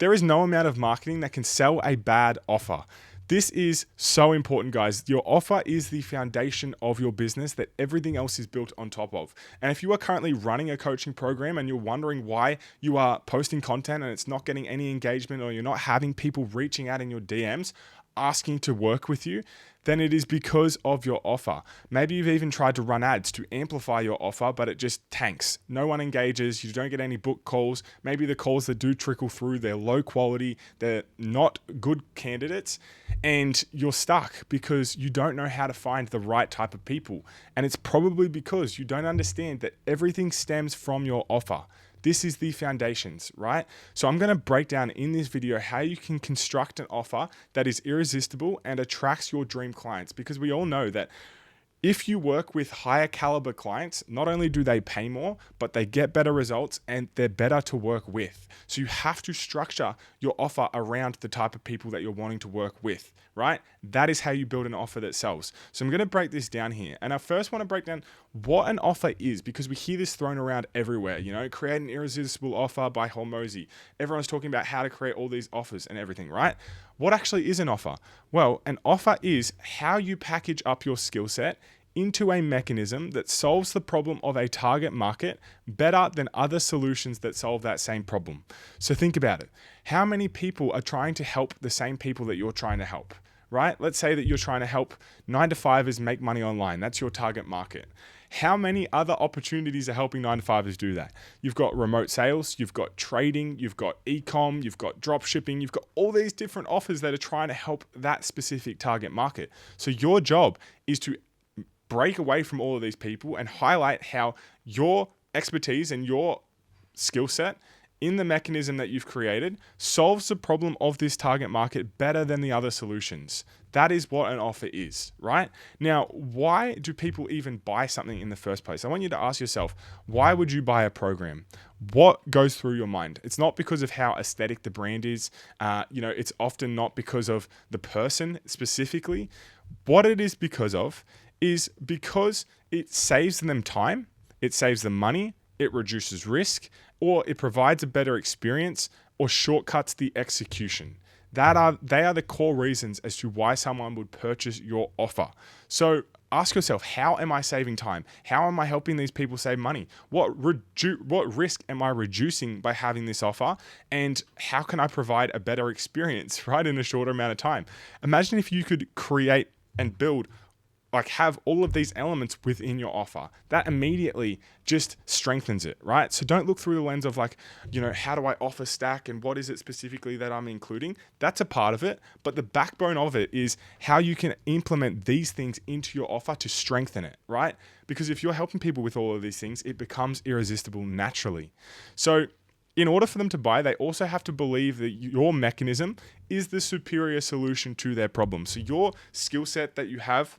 There is no amount of marketing that can sell a bad offer. This is so important, guys. Your offer is the foundation of your business that everything else is built on top of. And if you are currently running a coaching program and you're wondering why you are posting content and it's not getting any engagement, or you're not having people reaching out in your DMs asking to work with you, then it is because of your offer. Maybe you've even tried to run ads to amplify your offer, but it just tanks. No one engages. You don't get any book calls. Maybe the calls that do trickle through, they're low quality. They're not good candidates. And you're stuck because you don't know how to find the right type of people. And it's probably because you don't understand that everything stems from your offer. This is the foundations, right? So I'm going to break down in this video how you can construct an offer that is irresistible and attracts your dream clients, because we all know that if you work with higher caliber clients, not only do they pay more, but they get better results and they're better to work with. So you have to structure your offer around the type of people that you're wanting to work with, right? That is how you build an offer that sells. So I'm going to break this down here. And I first want to break down what an offer is, because we hear this thrown around everywhere. Create an irresistible offer by Hormozy. Everyone's talking about how to create all these offers and everything, right? What actually is an offer? Well, an offer is how you package up your skill set into a mechanism that solves the problem of a target market better than other solutions that solve that same problem. So think about it. How many people are trying to help the same people that you're trying to help, right? Let's say that you're trying to help 9-to-5ers make money online. That's your target market. How many other opportunities are helping 9-to-5ers do that? You've got remote sales, you've got trading, you've got e-com, you've got drop shipping, you've got all these different offers that are trying to help that specific target market. So your job is to break away from all of these people and highlight how your expertise and your skill set in the mechanism that you've created solves the problem of this target market better than the other solutions. That is what an offer is, right? Now, why do people even buy something in the first place? I want you to ask yourself, why would you buy a program? What goes through your mind? It's not because of how aesthetic the brand is. It's often not because of the person specifically. What it is because of is because it saves them time, it saves them money, it reduces risk, or it provides a better experience, or shortcuts the execution. They are the core reasons as to why someone would purchase your offer. So ask yourself, how am I saving time? How am I helping these people save money? What risk am I reducing by having this offer? And how can I provide a better experience, right, in a shorter amount of time? Imagine if you could create and build, have all of these elements within your offer. That immediately just strengthens it, right? So don't look through the lens of how do I offer stack and what is it specifically that I'm including? That's a part of it, but the backbone of it is how you can implement these things into your offer to strengthen it, right? Because if you're helping people with all of these things, it becomes irresistible naturally. So in order for them to buy, they also have to believe that your mechanism is the superior solution to their problem. So your skill set that you have,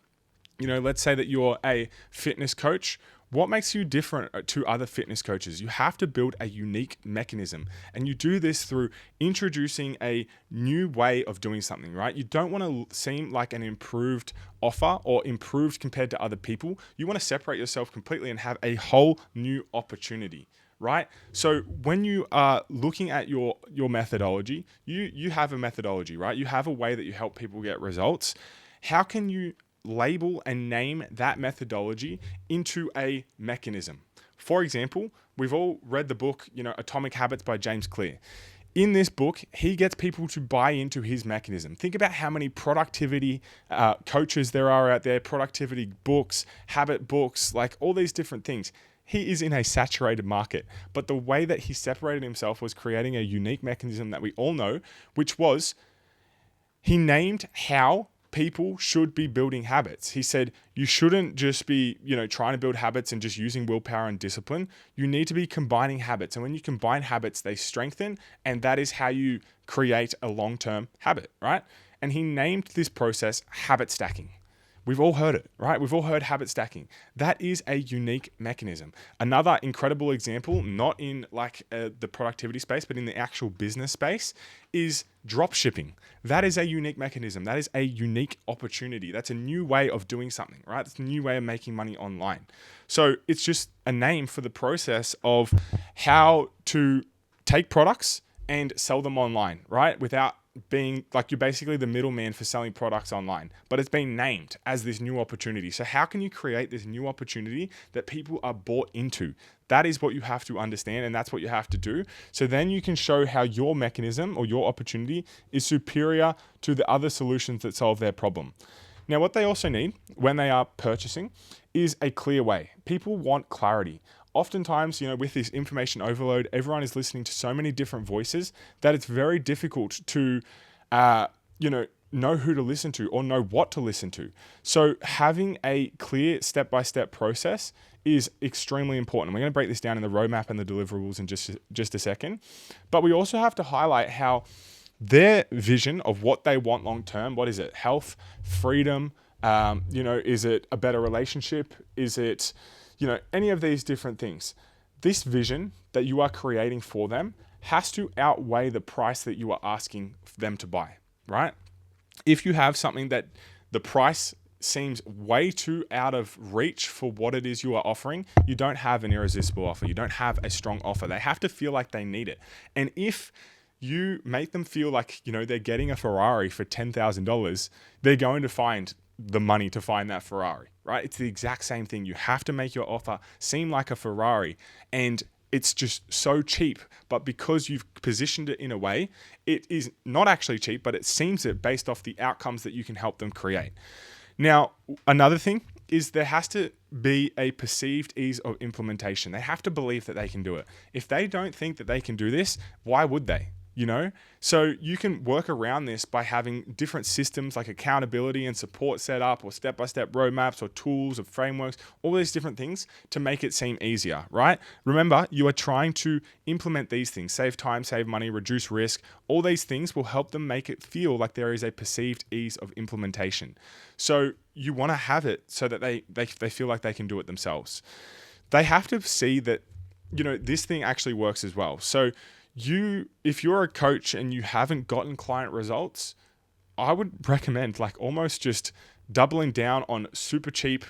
let's say that you're a fitness coach. What makes you different to other fitness coaches? You have to build a unique mechanism. And you do this through introducing a new way of doing something, right? You don't want to seem like an improved offer or improved compared to other people. You want to separate yourself completely and have a whole new opportunity, right? So when you are looking at your methodology, you have a methodology, right? You have a way that you help people get results. How can you label and name that methodology into a mechanism? For example, we've all read the book, Atomic Habits by James Clear. In this book, he gets people to buy into his mechanism. Think about how many productivity coaches there are out there, productivity books, habit books, all these different things. He is in a saturated market, but the way that he separated himself was creating a unique mechanism that we all know, which was he named how people should be building habits. He said, you shouldn't just be, trying to build habits and just using willpower and discipline. You need to be combining habits. And when you combine habits, they strengthen. And that is how you create a long-term habit, right? And he named this process habit stacking. We've all heard it, right? We've all heard habit stacking. That is a unique mechanism. Another incredible example, not in the productivity space, but in the actual business space, is drop shipping. That is a unique mechanism. That is a unique opportunity. That's a new way of doing something, right? It's a new way of making money online. So it's just a name for the process of how to take products and sell them online, right? Without being like, you're basically the middleman for selling products online, but it's been named as this new opportunity. So how can you create this new opportunity that people are bought into? That is what you have to understand, and that's what you have to do. So then you can show how your mechanism or your opportunity is superior to the other solutions that solve their problem. Now, what they also need when they are purchasing is a clear way. People want clarity. Oftentimes, with this information overload, everyone is listening to so many different voices that it's very difficult to, know who to listen to or know what to listen to. So having a clear step-by-step process is extremely important. We're going to break this down in the roadmap and the deliverables in just a second. But we also have to highlight how their vision of what they want long-term, what is it? Health, freedom, is it a better relationship? Is it, any of these different things? This vision that you are creating for them has to outweigh the price that you are asking them to buy, right? If you have something that the price seems way too out of reach for what it is you are offering, you don't have an irresistible offer. You don't have a strong offer. They have to feel like they need it. And if you make them feel like, they're getting a Ferrari for $10,000, they're going to find the money to find that Ferrari, right? It's the exact same thing. You have to make your offer seem like a Ferrari, and it's just so cheap. But because you've positioned it in a way, it is not actually cheap, but it seems it based off the outcomes that you can help them create. Now, another thing is there has to be a perceived ease of implementation. They have to believe that they can do it. If they don't think that they can do this, why would they? So you can work around this by having different systems like accountability and support set up, or step-by-step roadmaps or tools or frameworks, all these different things to make it seem easier, right? Remember, you are trying to implement these things, save time, save money, reduce risk. All these things will help them make it feel like there is a perceived ease of implementation. So you want to have it so that they feel like they can do it themselves. They have to see that, this thing actually works as well. So if you're a coach and you haven't gotten client results, I would recommend almost just doubling down on super cheap,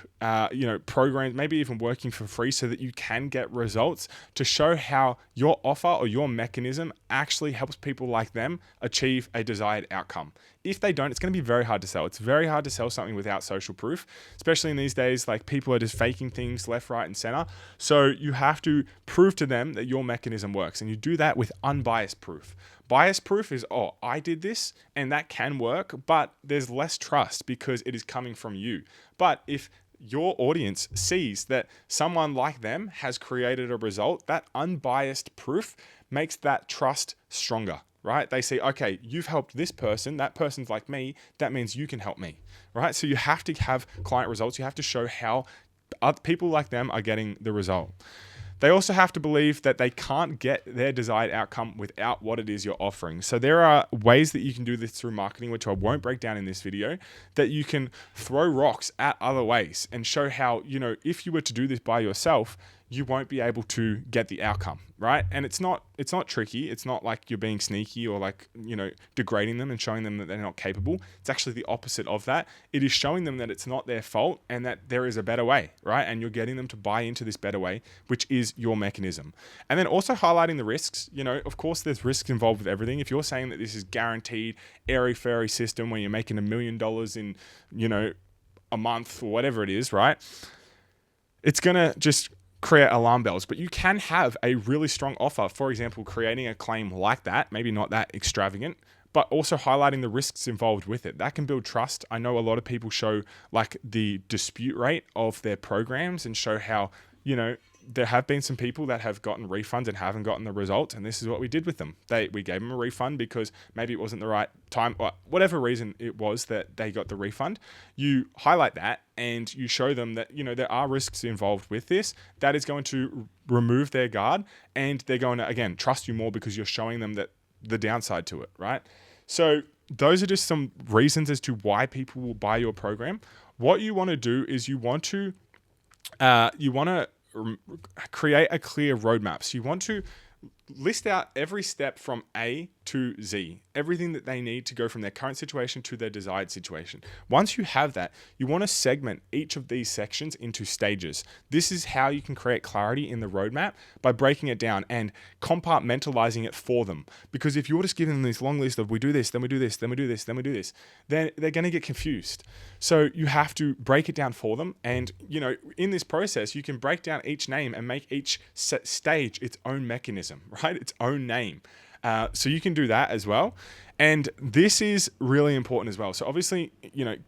programs, maybe even working for free so that you can get results, to show how your offer or your mechanism actually helps people like them achieve a desired outcome. If they don't, it's going to be very hard to sell. It's very hard to sell something without social proof, especially in these days. People are just faking things left, right, and center. So you have to prove to them that your mechanism works, and you do that with unbiased proof. Bias proof is, I did this and that can work, but there's less trust because it is coming from you. But if your audience sees that someone like them has created a result, that unbiased proof makes that trust stronger, right? They see, okay, you've helped this person, that person's like me, that means you can help me, right? So you have to have client results. You have to show how other people like them are getting the result. They also have to believe that they can't get their desired outcome without what it is you're offering. So there are ways that you can do this through marketing, which I won't break down in this video, that you can throw rocks at other ways and show how, if you were to do this by yourself, you won't be able to get the outcome, right? And it's not tricky. It's not like you're being sneaky or degrading them and showing them that they're not capable. It's actually the opposite of that. It is showing them that it's not their fault and that there is a better way, right? And you're getting them to buy into this better way, which is your mechanism. And then also highlighting the risks. Of course, there's risks involved with everything. If you're saying that this is guaranteed, airy-fairy system where you're making $1 million in, a month or whatever it is, right? It's going to just create alarm bells. But you can have a really strong offer. For example, creating a claim like that, maybe not that extravagant, but also highlighting the risks involved with it. That can build trust. I know a lot of people show the dispute rate of their programs and show how, there have been some people that have gotten refunds and haven't gotten the results, and this is what we did with them. We gave them a refund because maybe it wasn't the right time, or whatever reason it was that they got the refund. You highlight that and you show them that, there are risks involved with this. That is going to remove their guard, and they're going to, again, trust you more because you're showing them that the downside to it, right? So those are just some reasons as to why people will buy your program. What you want to do is you want to create a clear roadmap. So you want to list out every step from A to Z, everything that they need to go from their current situation to their desired situation. Once you have that, you want to segment each of these sections into stages. This is how you can create clarity in the roadmap, by breaking it down and compartmentalizing it for them. Because if you're just giving them this long list of we do this, then we do this, then we do this, then we do this, then they're going to get confused. So you have to break it down for them. And, in this process, you can break down each name and make each stage its own mechanism, right? Its own name. So you can do that as well. And this is really important as well. So obviously,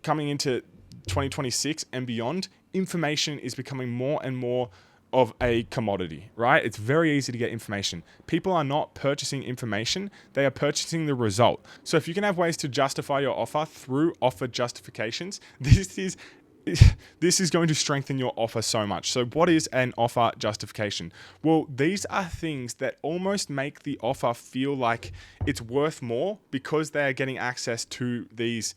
coming into 2026 and beyond, information is becoming more and more of a commodity, right? It's very easy to get information. People are not purchasing information, they are purchasing the result. So if you can have ways to justify your offer through offer justifications, this is going to strengthen your offer so much. So what is an offer justification? Well, these are things that almost make the offer feel like it's worth more because they are getting access to these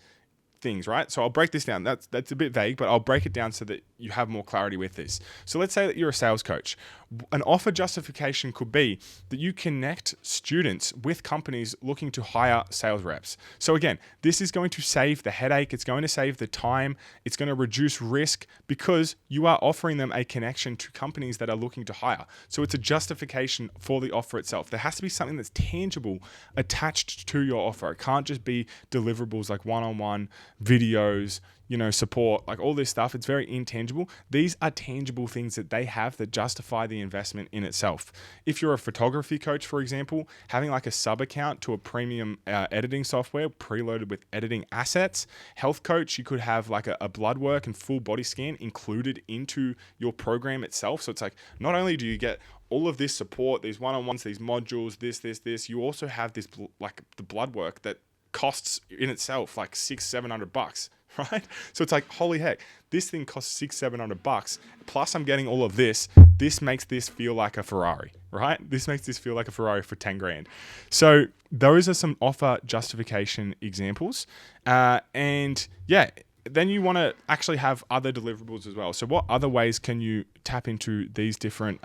things, right? So I'll break this down. That's a bit vague, but I'll break it down so that you have more clarity with this. So let's say that you're a sales coach. An offer justification could be that you connect students with companies looking to hire sales reps. So again, this is going to save the headache. It's going to save the time. It's going to reduce risk because you are offering them a connection to companies that are looking to hire. So it's a justification for the offer itself. There has to be something that's tangible attached to your offer. It can't just be deliverables like one-on-one videos, support, like all this stuff. It's very intangible. These are tangible things that they have that justify the investment in itself. If you're a photography coach, for example, having like a sub account to a premium editing software preloaded with editing assets. Health coach, you could have like a blood work and full body scan included into your program itself. So it's like, not only do you get all of this support, these one-on-ones, these modules, this, you also have this like the blood work that costs in itself like $600-700, right? So it's like, holy heck, this thing costs $600-700 plus I'm getting all of this. This makes this feel like a Ferrari, right? This makes this feel like a Ferrari for 10 grand. So those are some offer justification examples. And yeah, then you want to actually have other deliverables as well. So what other ways can you tap into these different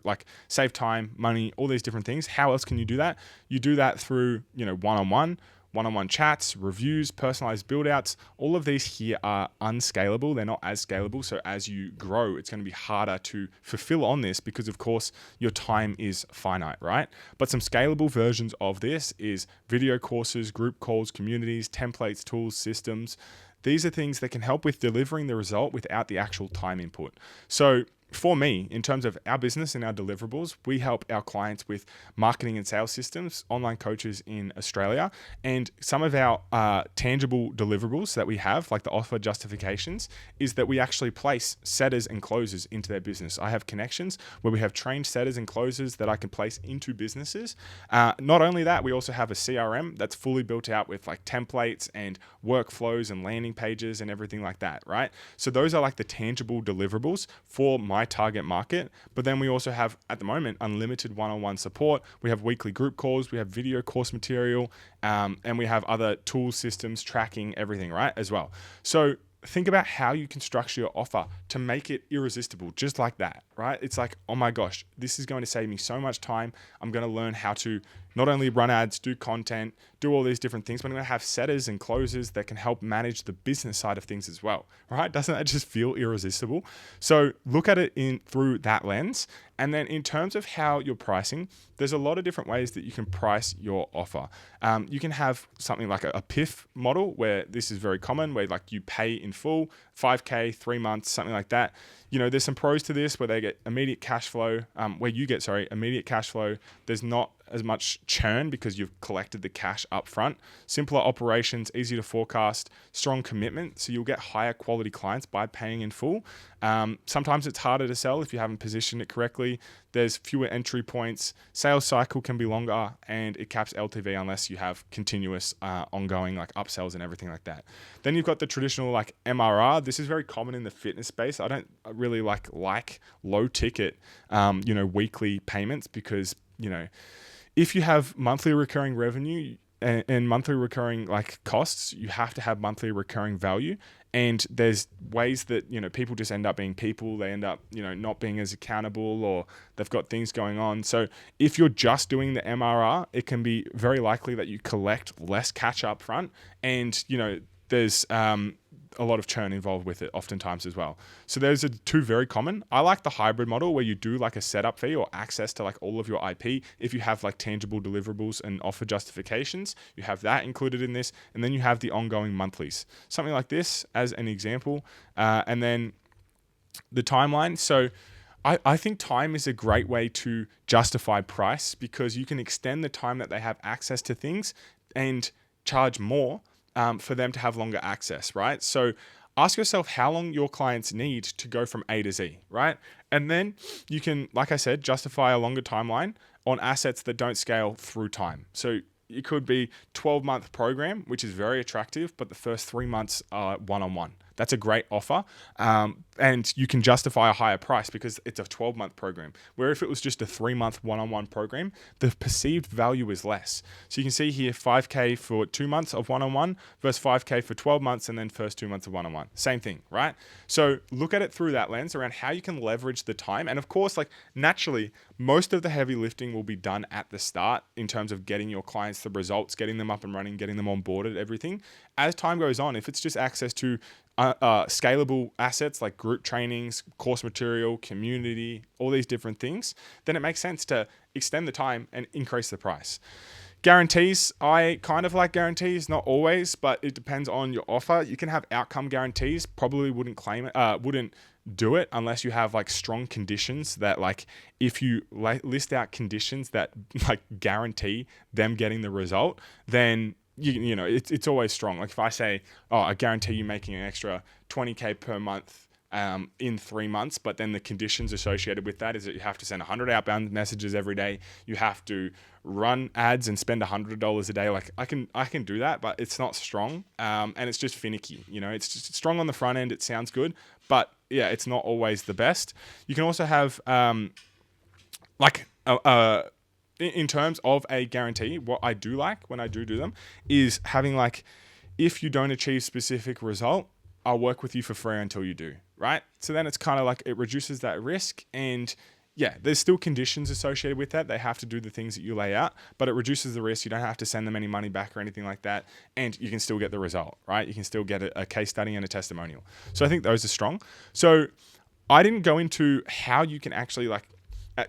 like save time, money, all these different things? How else can you do that? You do that through, one-on-one chats, reviews, personalized build outs. All of these here are unscalable. They're not as scalable. So as you grow, it's going to be harder to fulfill on this because of course your time is finite, right? But some scalable versions of this is video courses, group calls, communities, templates, tools, systems. These are things that can help with delivering the result without the actual time input. So for me, in terms of our business and our deliverables, we help our clients with marketing and sales systems, online coaches in Australia, and some of our tangible deliverables that we have, like the offer justifications, is that we actually place setters and closers into their business. I have connections where we have trained setters and closers that I can place into businesses. Not only that, we also have a CRM that's fully built out with like templates and workflows and landing pages and everything like that, right? So those are like the tangible deliverables for my target market. But then we also have at the moment unlimited one-on-one support. We have weekly group calls, we have video course material, and we have other tools, systems, tracking, everything, right, as well. So think about how you can structure your offer to make it irresistible, just like that, right? It's like, oh my gosh, this is going to save me so much time. I'm going to learn how to not only run ads, do content, do all these different things, but I'm going to have setters and closers that can help manage the business side of things as well, right? Doesn't that just feel irresistible? So look at it through that lens. And then in terms of how you're pricing, there's a lot of different ways that you can price your offer. You can have something like a PIF model where this is very common, where like you pay in full, 5K, 3 months, something like that. There's some pros to this where they get immediate cash flow, immediate cash flow. There's not as much churn because you've collected the cash up front. Simpler operations, easy to forecast, strong commitment. So you'll get higher quality clients by paying in full. Sometimes it's harder to sell if you haven't positioned it correctly. There's fewer entry points. Sales cycle can be longer, and it caps LTV unless you have continuous ongoing like upsells and everything like that. Then you've got the traditional like MRR. This is very common in the fitness space. I don't really like low ticket, weekly payments because, if you have monthly recurring revenue and monthly recurring like costs, you have to have monthly recurring value. And there's ways that, people just end up being people. They end up, not being as accountable, or they've got things going on. So if you're just doing the MRR, it can be very likely that you collect less cash up front, and, there's a lot of churn involved with it oftentimes as well. So those are two very common. I like the hybrid model where you do like a setup fee or access to like all of your IP. If you have like tangible deliverables and offer justifications, you have that included in this. And then you have the ongoing monthlies, something like this as an example. And then the timeline. So I think time is a great way to justify price, because you can extend the time that they have access to things and charge more for them to have longer access, right? So ask yourself how long your clients need to go from A to Z, right? And then you can, like I said, justify a longer timeline on assets that don't scale through time. So it could be 12-month program, which is very attractive, but the first 3 months are one-on-one. That's a great offer. And you can justify a higher price because it's a 12-month program. Where if it was just a 3-month one-on-one program, the perceived value is less. So you can see here $5K for 2 months of one-on-one versus $5K for 12 months and then first 2 months of one-on-one. Same thing, right? So look at it through that lens around how you can leverage the time. And of course, like naturally, most of the heavy lifting will be done at the start in terms of getting your clients the results, getting them up and running, getting them onboarded, everything. As time goes on, if it's just access to scalable assets like group trainings, course material, community, all these different things, then it makes sense to extend the time and increase the price. Guarantees, I kind of like guarantees, not always, but it depends on your offer. You can have outcome guarantees, probably wouldn't claim it, wouldn't do it unless you have like strong conditions that, like, if you list out conditions that like guarantee them getting the result, then it's always strong. Like if I say, I guarantee you making an extra 20K per month in 3 months, but then the conditions associated with that is that you have to send 100 outbound messages every day. You have to run ads and spend $100 a day. Like I can do that, but it's not strong. And it's just finicky. It's just strong on the front end. It sounds good, but yeah, it's not always the best. You can also have in terms of a guarantee, what I do like when I do them is having like, if you don't achieve specific result, I'll work with you for free until you do, right? So then it's kind of like it reduces that risk, and yeah, there's still conditions associated with that. They have to do the things that you lay out, but it reduces the risk. You don't have to send them any money back or anything like that, and you can still get the result, right? You can still get a case study and a testimonial. So I think those are strong. So I didn't go into how you can actually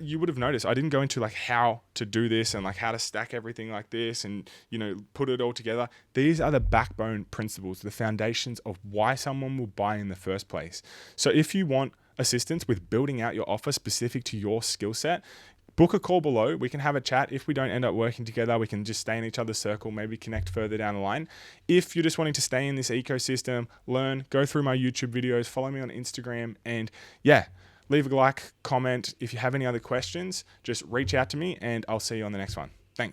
you would have noticed I didn't go into like how to do this and like how to stack everything like this and, put it all together. These are the backbone principles, the foundations of why someone will buy in the first place. So if you want assistance with building out your offer specific to your skill set, book a call below. We can have a chat. If we don't end up working together, we can just stay in each other's circle, maybe connect further down the line. If you're just wanting to stay in this ecosystem, learn, go through my YouTube videos, follow me on Instagram, and yeah, leave a like, comment. If you have any other questions, just reach out to me and I'll see you on the next one.